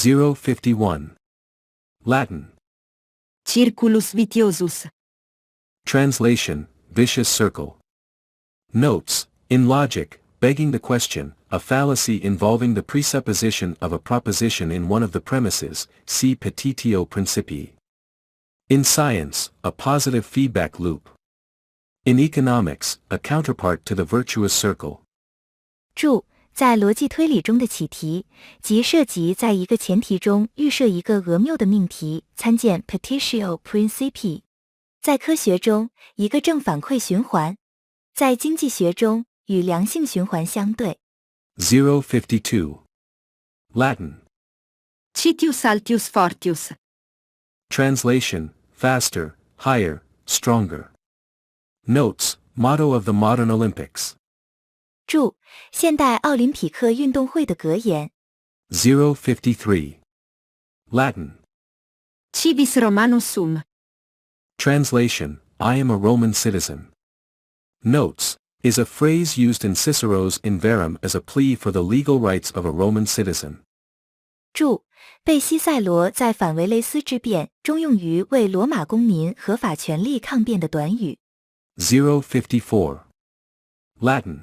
051. Latin. Circulus vitiosus. Translation, vicious circle. Notes, in logic, begging the question, a fallacy involving the presupposition of a proposition in one of the premises, see petitio principii. In science, a positive feedback loop. In economics, a counterpart to the virtuous circle. 注：在逻辑推理中的启题，即涉及在一个前提中预设一个讹谬的命题，参见 petitio principii。在科学中，一个正反馈循环；在经济学中，与良性循环相对。052. Latin. Citius altius fortius. Translation, faster, higher, stronger. Notes, motto of the modern Olympics. 注：现代奥林匹克运动会的格言。053. Latin. Civis romanus sum. Translation, I am a Roman citizen. Notes, is a phrase used in Cicero's In Verum as a plea for the legal rights of a Roman citizen. 注：被西塞罗在反维雷斯之变中用于为罗马公民合法权利抗辩的短语。054. Latin.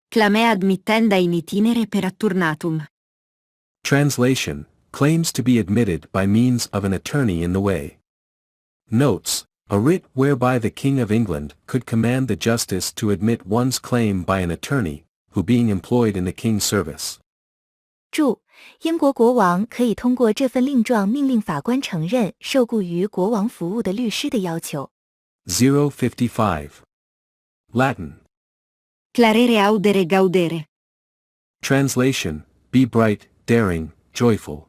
Clamea admittenda in itinere per atturnatum. Translation, claims to be admitted by means of an attorney in the way. Notes, a writ whereby the King of England could command the justice to admit one's claim by an attorney, who being employed in the king's service. 注：英国国王可以通过这份令状命令法官承认受雇于国王服务的律师的要求。055. Latin. Clarere audere gaudere. Translation, be bright, daring, joyful.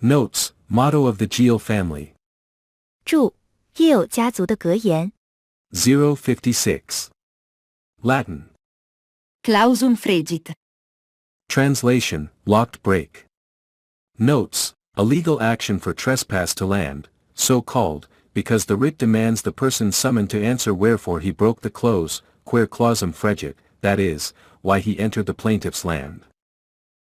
Notes, motto of the Geel family. 注：耶偶家族的格言。056. Latin. Clausum fregit. Translation, locked break. Notes, a legal action for trespass to land, so called, because the writ demands the person summoned to answer wherefore he broke the close, quer clausum fregit, that is, why he entered the plaintiff's land.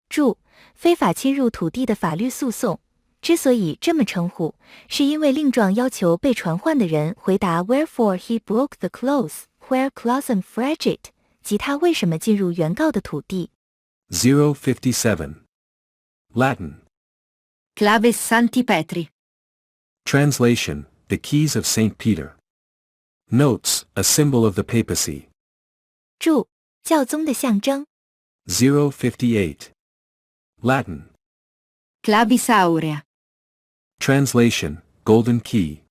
注：非法侵入土地的法律诉讼，之所以这么称呼，是因为令状要求被传唤的人回答 wherefore he broke the clause, quer clausum fregit， 即他为什么进入原告的土地。057. Latin. Claves Sancti Petri. Translation, the keys of Saint Peter. Notes, a symbol of the papacy. 注：教宗的象征。058. Latin. Clavis aurea. Translation, golden key.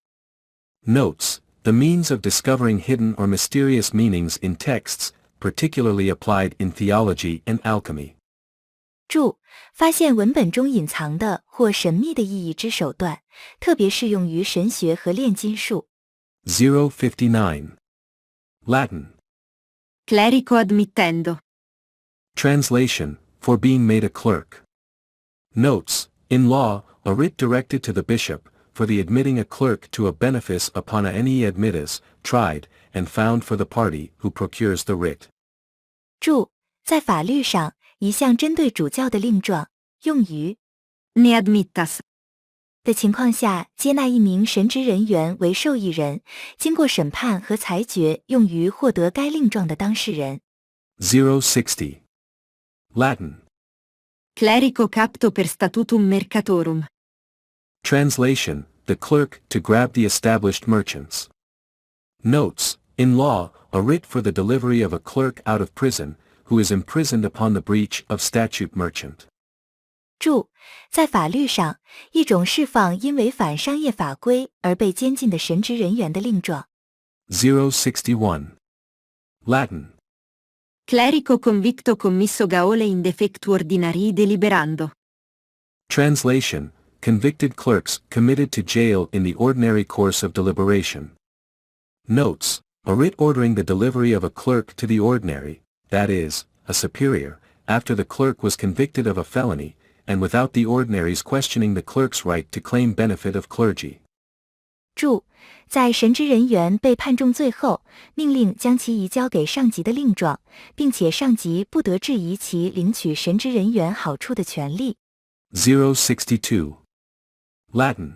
Notes, the means of discovering hidden or mysterious meanings in texts, particularly applied in theology and alchemy. 注：发现文本中隐藏的或神秘的意义之手段，特别适用于神学和炼金术。059. Latin. Clerico admittendo. Translation, for being made a clerk. Notes, in law, a writ directed to the bishop, for the admitting a clerk to a benefice upon any admittus, tried, and found for the party who procures the writ. 注：在法律上，一项针对主教的令状，用于 Ne admittas. 的情况下接纳一名神职人员为受益人，经过审判和裁决用于获得该令状的当事人。060. Latin. Clerico capto per statutum mercatorum. Translation, the clerk to grab the established merchants. Notes, in law, a writ for the delivery of a clerk out of prison, who is imprisoned upon the breach of statute merchant. 注：在法律上，一种释放因违反商业法规而被监禁的神职人员的令状。061. Latin. Clerico convicto commisso gaolae in defectu ordinarii deliberando. Translation, convicted clerks committed to jail in the ordinary course of deliberation. Notes, a writ ordering the delivery of a clerk to the ordinary, that is, a superior, after the clerk was convicted of a felony, and without the ordinaries questioning the clerk's right to claim benefit of clergy. 注：在神职人员被判重罪后，命令将其移交给上级的令状，并且上级不得质疑其领取神职人员好处的权利。062. Latin.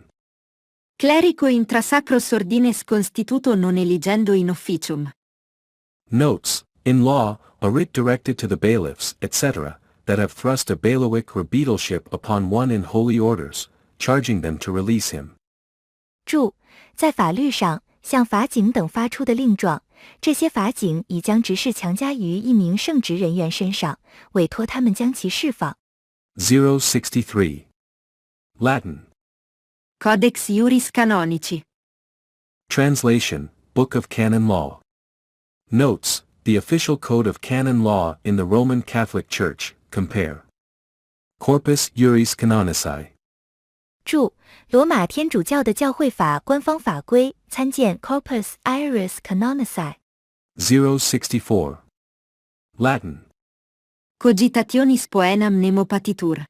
Clerico intra sacros ordines constituto non eligendo in officium. Notes, in law, a writ directed to the bailiffs, etc., that have thrust a bailiwick or beadleship upon one in holy orders, charging them to release him. 注：在法律上，向法警等发出的令状，这些法警已将执事强加于一名圣职人员身上，委托他们将其释放。063. Latin. Codex Iuris Canonici. Translation, Book of Canon Law. Notes, the official code of canon law in the Roman Catholic Church, compare. Corpus Iuris Canonici. 注：罗马天主教的教会法官方法规，参见 Corpus Iuris Canonici。064. Latin. Cogitationis poenam nemo patitur.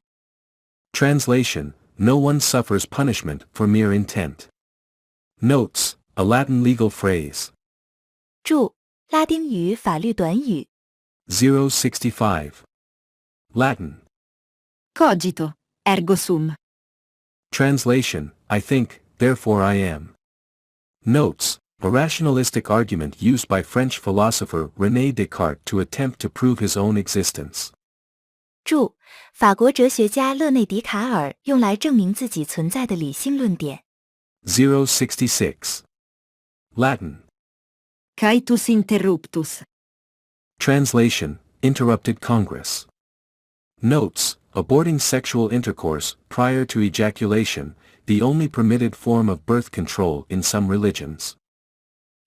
Translation, no one suffers punishment for mere intent. Notes, a Latin legal phrase. 注：拉丁语法律短语。065. Latin. Cogito, ergo sum. Translation, I think, therefore I am. Notes, a rationalistic argument used by French philosopher René Descartes to attempt to prove his own existence. 注：法国哲学家勒内迪卡尔用来证明自己存在的理性论点。066. Latin. Caetus interruptus. Translation, interrupted congress. Notes, aborting sexual intercourse prior to ejaculation, the only permitted form of birth control in some religions.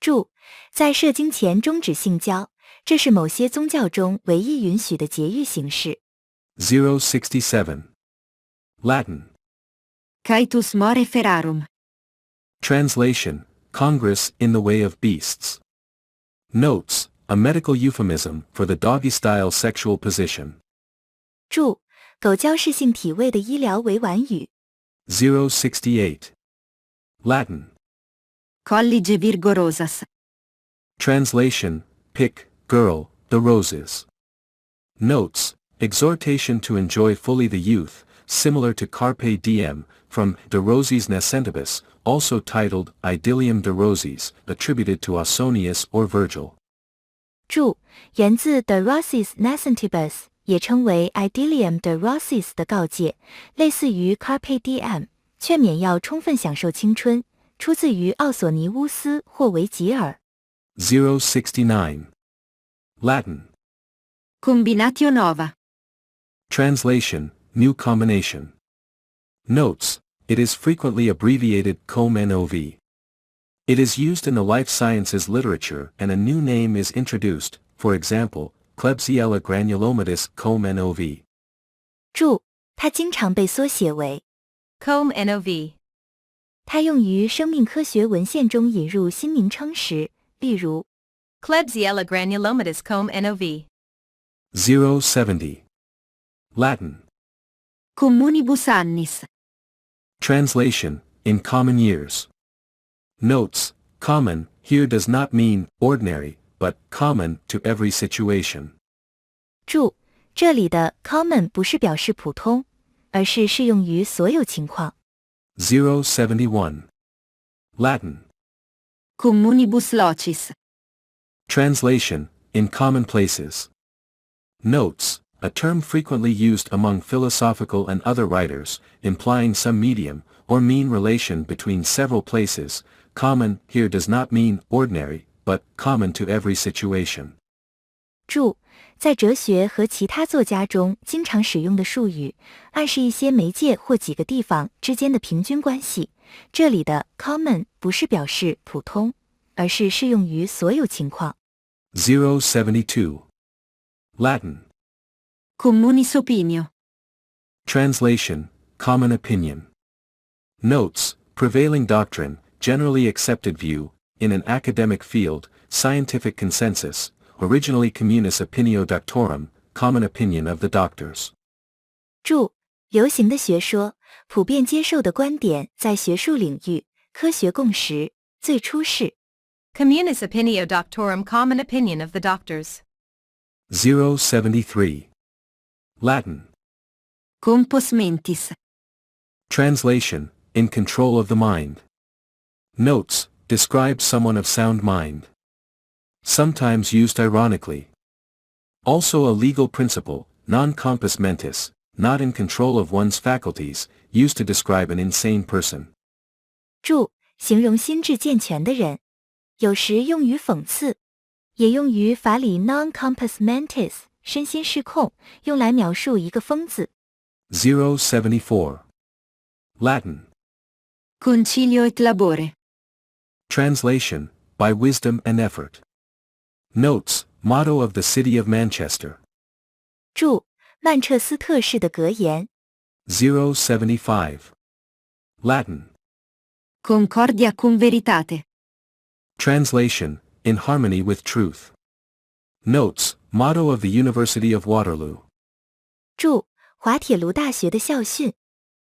注：在射精前终止性交，这是某些宗教中唯一允许的节育形式。067. Latin. Caetus more ferarum. Translation, Congress in the way of beasts. Notes, a medical euphemism for the doggy-style sexual position. 注：狗交式性体位的医疗委婉语。068. Latin. Collige virgo rosas. Translation, pick, girl, the roses. Notes, exhortation to enjoy fully the youth, similar to carpe diem, from De Rosiis Nascentibus, also titled Idyllium de Rosiis, attributed to Ausonius or Virgil. 注：源自 De Rosiis Nascentibus， 也称为 Idyllium de Rosiis 的告诫，类似于 Carpe Diem， 劝勉要充分享受青春，出自于奥索尼乌斯或维吉尔。069. Latin. Combinatio nova. Translation, new combination. Notes, it is frequently abbreviated COM-NOV. It is used in the life sciences literature and a new name is introduced, for example, Klebsiella granulomatis COM-NOV. 注：它经常被缩写为 COM-NOV. 它用于生命科学文献中引入新名称时，例如 Klebsiella granulomatis COM-NOV. 070. Latin. Communibus annis. Translation, in common years. Notes, common, here does not mean ordinary, but common to every situation. 注：这里的 common 不是表示普通，而是适用于所有情况。071. Latin. Communibus locis. Translation, in common places. Notes, a term frequently used among philosophical and other writers, implying some medium, or mean relation between several places. Common here does not mean ordinary, but common to every situation. 注：在哲学和其他作家中经常使用的术语，暗示一些媒介或几个地方之间的平均关系。这里的 common 不是表示普通，而是适用于所有情况。072. Latin. Communis opinio. Translation, common opinion. Notes, prevailing doctrine, generally accepted view, in an academic field, scientific consensus, originally communis opinio doctorum, common opinion of the doctors. 注：流行的学说，普遍接受的观点，在学术领域，科学共识，最初是 Communis opinio doctorum common opinion of the doctors. 073. Latin. Compos mentis. Translation, in control of the mind. Notes, describes someone of sound mind. Sometimes used ironically. Also a legal principle, non compos mentis, not in control of one's faculties, used to describe an insane person. 注：形容心智健全的人，有时用于讽刺，也用于法理 non compos mentis 身心失控，用来描述一个疯子。074. Latin. Concilio et labore. Translation, by wisdom and effort. Notes, motto of the city of Manchester. 注：曼彻斯特市的格言。075. Latin. Concordia cum veritate. Translation, in harmony with truth. Notes, motto of the University of Waterloo. 注：滑铁卢大学的校训。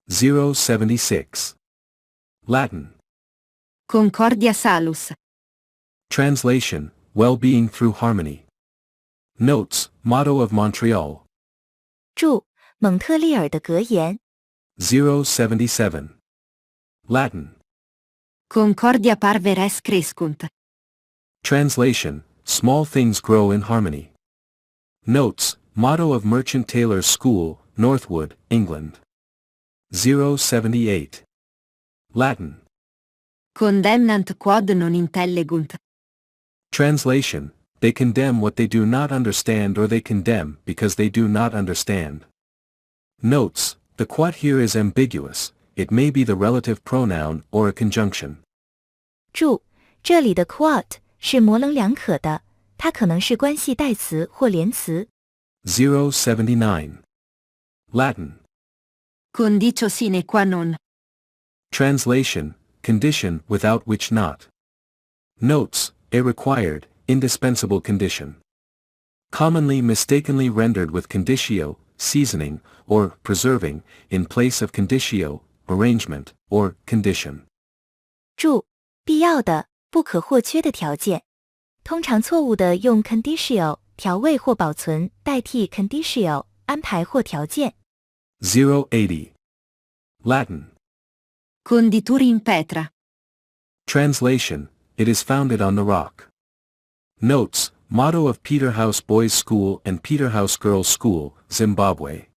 076. Latin. Concordia salus. Translation, well-being through harmony. Notes, motto of Montreal. 注：蒙特利尔的格言。077. Latin. Concordia parve res crescunt. Translation, small things grow in harmony. Notes, motto of Merchant Taylor's School, Northwood, England. 078. Latin. Condemnant quod non intellegunt. Translation, they condemn what they do not understand, or they condemn because they do not understand. Notes, the quod here is ambiguous, it may be the relative pronoun or a conjunction. 注：这里的 quod 是模棱两可的，它可能是关系代词或连词。079. Latin. Condicio sine qua non. Translation, condition without which not. Notes, a required, indispensable condition. Commonly mistakenly rendered with conditio, seasoning, or preserving, in place of conditio, arrangement, or condition. 注：必要的、不可或缺的条件。通常错误的用 conditio 调味或保存代替 conditio 安排或条件。080. Latin. Conditur in petra. Translation, it is founded on the rock. Notes, motto of Peterhouse Boys School and Peterhouse Girls School, Zimbabwe.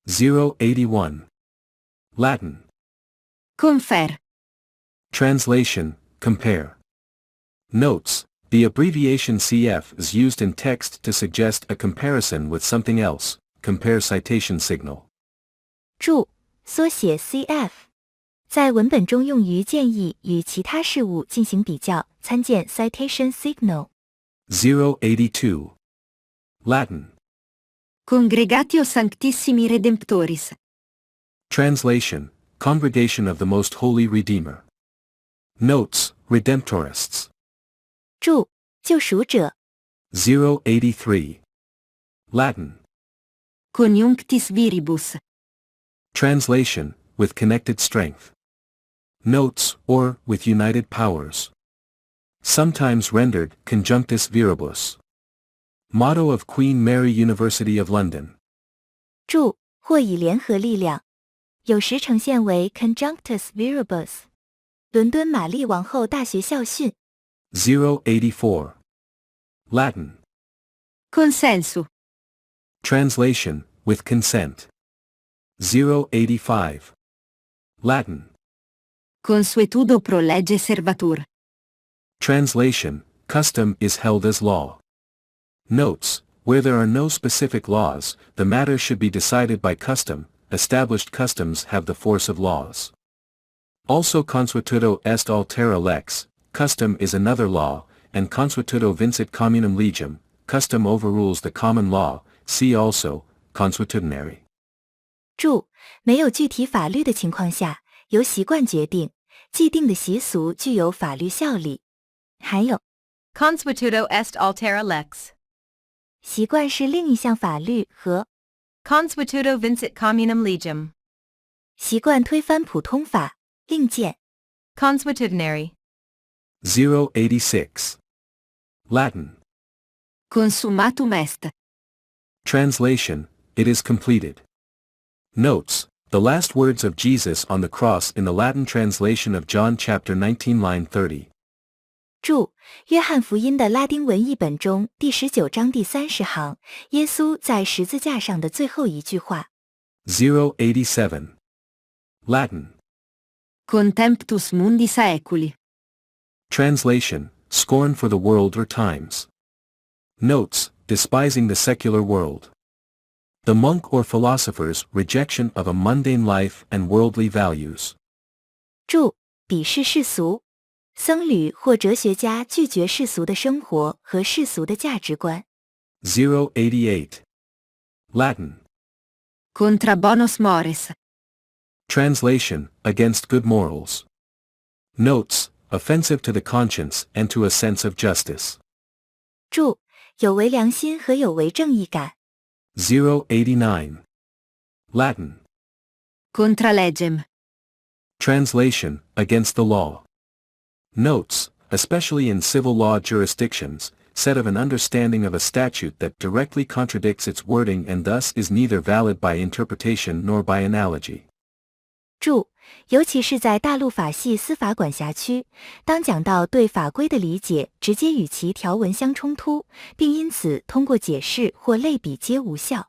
081. Latin. Confer. Translation, compare. Notes, the abbreviation CF is used in text to suggest a comparison with something else, compare citation signal. 注：缩写 CF， 在文本中用于建议与其他事物进行比较，参见 citation signal。082. Latin. Congregatio Sanctissimi Redemptoris. Translation, Congregation of the Most Holy Redeemer. Notes, Redemptorists. 注：救赎者。083. Latin. Coniunctis viribus. Translation, with connected strength. Notes, or with united powers. Sometimes rendered conjunctus viribus. Motto of Queen Mary University of London. 注：或以联合力量，有时呈现为 conjunctus viribus。伦敦玛丽王后大学校训。084. Latin. Consensu. Translation, with consent. 085. Latin. Consuetudo pro legge servatur. Translation, custom is held as law. Notes, where there are no specific laws, the matter should be decided by custom, established customs have the force of laws. Also consuetudo est altera lex, custom is another law, and consuetudo vincit communum legem, custom overrules the common law, see also, consuetudinary. 注：没有具体法律的情况下，由习惯决定，既定的习俗具有法律效力。还有 Consuetudo est altera lex. 习惯是另一项法律和 Consuetudo vincit communum legem. 习惯推翻普通法另见。Consuetudinary. 086. Latin. Consumatum est. Translation, it is completed. Notes: the last words of Jesus on the cross in the Latin translation of John chapter 19 line 30. 注：约翰福音的拉丁文译本中第19章第30行，耶稣在十字架上的最后一句话。087. Latin. Contemptus mundi saeculi. Translation: scorn for the world or times. Notes: despising the secular world. The monk or philosopher's rejection of a mundane life and worldly values. 注：鄙视世俗。僧侣或哲学家拒绝世俗的生活和世俗的价值观。088. Latin. Contra bonus mores. Translation: against good morals. Notes: offensive to the conscience and to a sense of justice. 注：有违良心和有违正义感。089. Latin. Contra legem. Translation: against the law. Notes: especially in civil law jurisdictions, said of an understanding of a statute that directly contradicts its wording and thus is neither valid by interpretation nor by analogy. 注：尤其是在大陆法系司法管辖区，当讲到对法规的理解直接与其条文相冲突，并因此通过解释或类比皆无效。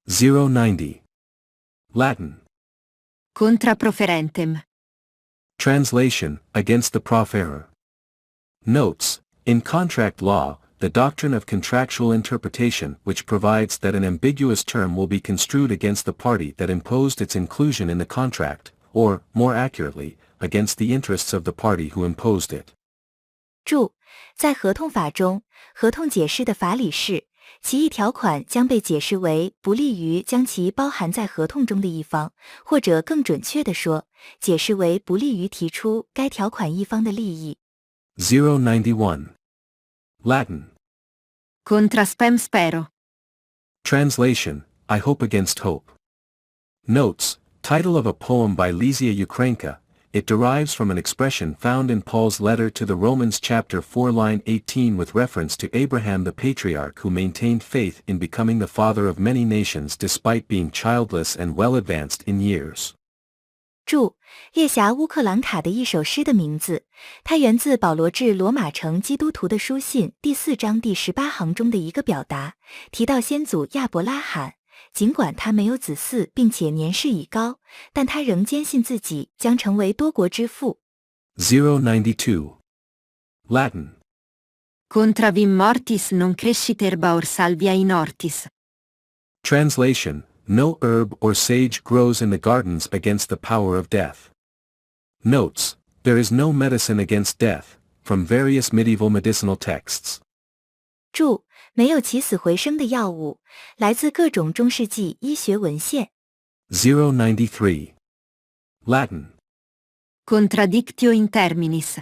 090. Latin. Contra proferentem. Translation: against the profferer. Notes: in contract law, the doctrine of contractual interpretation which provides that an ambiguous term will be construed against the party that imposed its inclusion in the contract, or, more accurately, against the interests of the party who imposed it. 注：在合同法中，合同解释的法理是，其一条款将被解释为不利于将其包含在合同中的一方，或者更准确地说，解释为不利于提出该条款一方的利益。091. Latin. Contra spem spero. Translation: I hope against hope. Notes: title of a poem by Lysia Ukrainka. It derives from an expression found in Paul's letter to the Romans chapter 4 line 18 with reference to Abraham the patriarch who maintained faith in becoming the father of many nations despite being childless and well advanced in years. 注：列侠乌克兰卡的一首诗的名字，它源自保罗致罗马城基督徒的书信第4章第18行中的一个表达，提到先祖亚伯拉罕，尽管他没有子嗣并且年事已高，但他仍坚信自己将成为多国之父。092. Latin. Contra vim mortis non crescit herba or salvia in hortis. Translation: no herb or sage grows in the gardens against the power of death. Notes: there is no medicine against death, from various medieval medicinal texts. 注：没有起死回生的药物，来自各种中世纪医学文献。093. Latin. Contradictio in terminis.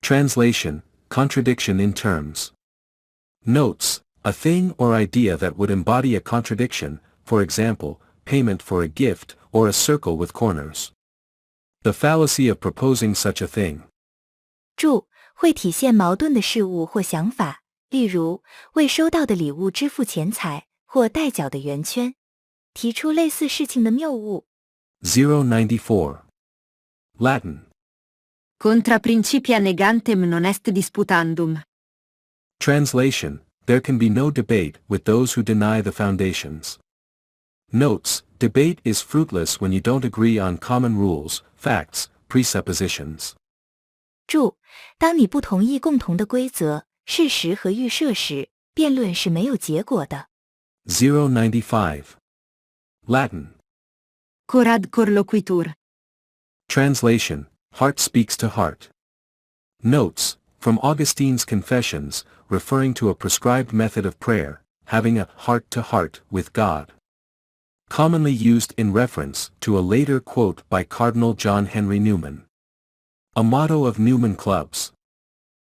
Translation: contradiction in terms. Notes: a thing or idea that would embody a contradiction, for example, payment for a gift, or a circle with corners. The fallacy of proposing such a thing. 注：会体现矛盾的事物或想法，例如为收到的礼物支付钱财，或代缴的圆圈。提出类似事情的谬误。094. Latin. Contra principia negantem non est disputandum. Translation: there can be no debate with those who deny the foundations. Notes: debate is fruitless when you don't agree on common rules, facts, presuppositions. 注：当你不同意共同的规则、事实和预设时，辩论是没有结果的。095. Latin. Cor ad cor loquitur. Translation: heart speaks to heart. Notes: from Augustine's Confessions, referring to a prescribed method of prayer, having a heart-to-heart with God. Commonly used in reference to a later quote by Cardinal John Henry Newman. A motto of Newman Clubs.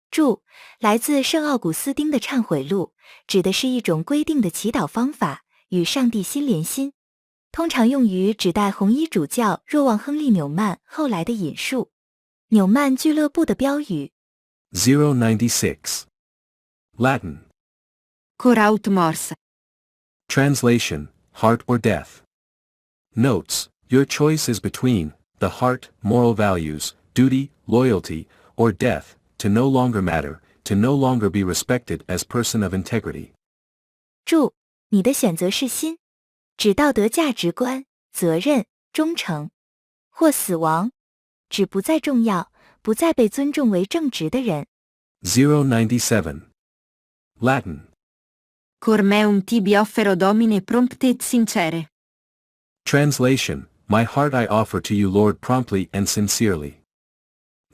注：来自圣奥古斯丁的忏悔录，指的是一种规定的祈祷方法，与上帝心连心。通常用于指代红衣主教若望亨利纽曼后来的引述。纽曼俱乐部的标语。096. Latin. Cor aut mors. Translation: heart or death. Notes, your choice is between the heart, moral values, duty, loyalty, or death, to no longer matter, to no longer be respected as person of integrity. 注：你的选择是心，指道德价值观、责任、忠诚；或死亡，指不再重要，不再被尊重为正直的人。097. Latin. Cor meum tibi offero Domine prompte et sincere. Translation, My heart I offer to you Lord promptly and sincerely.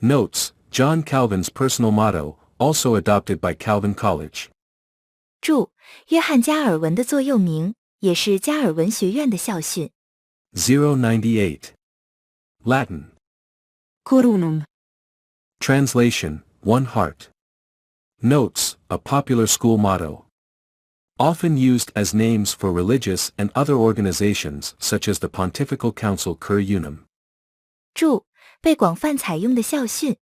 Notes, John Calvin's personal motto, also adopted by Calvin College. 注：约翰加尔文的座右铭，也是加尔文学院的校训。098. Latin. Cor unum. Translation, One heart. Notes, a popular school motto. Often used as names for religious and other organizations such as the Pontifical Council Cur Unum. 注：被广泛采用的校训，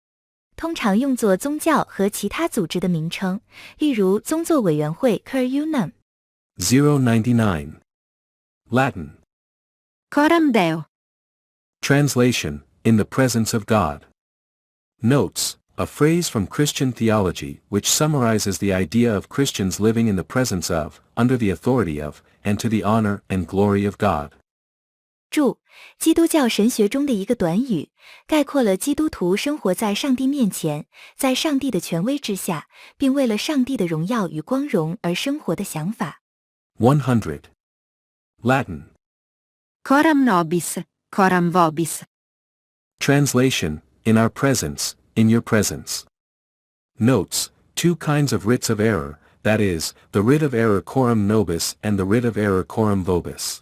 通常用作宗教和其他组织的名称，例如宗座委员会 Cur Unum。099. Latin. Coram Deo. Translation, In the presence of God. Notes, a phrase from Christian theology which summarizes the idea of Christians living in the presence of, under the authority of, and to the honor and glory of God. 注：基督教神学中的一个短语，概括了基督徒生活在上帝面前，在上帝的权威之下，并为了上帝的荣耀与光荣而生活的想法。100. Latin. Coram nobis, coram vobis. Translation, In our presence, in your presence. Notes, two kinds of writs of error, that is, the writ of error coram nobis and the writ of error coram vobis.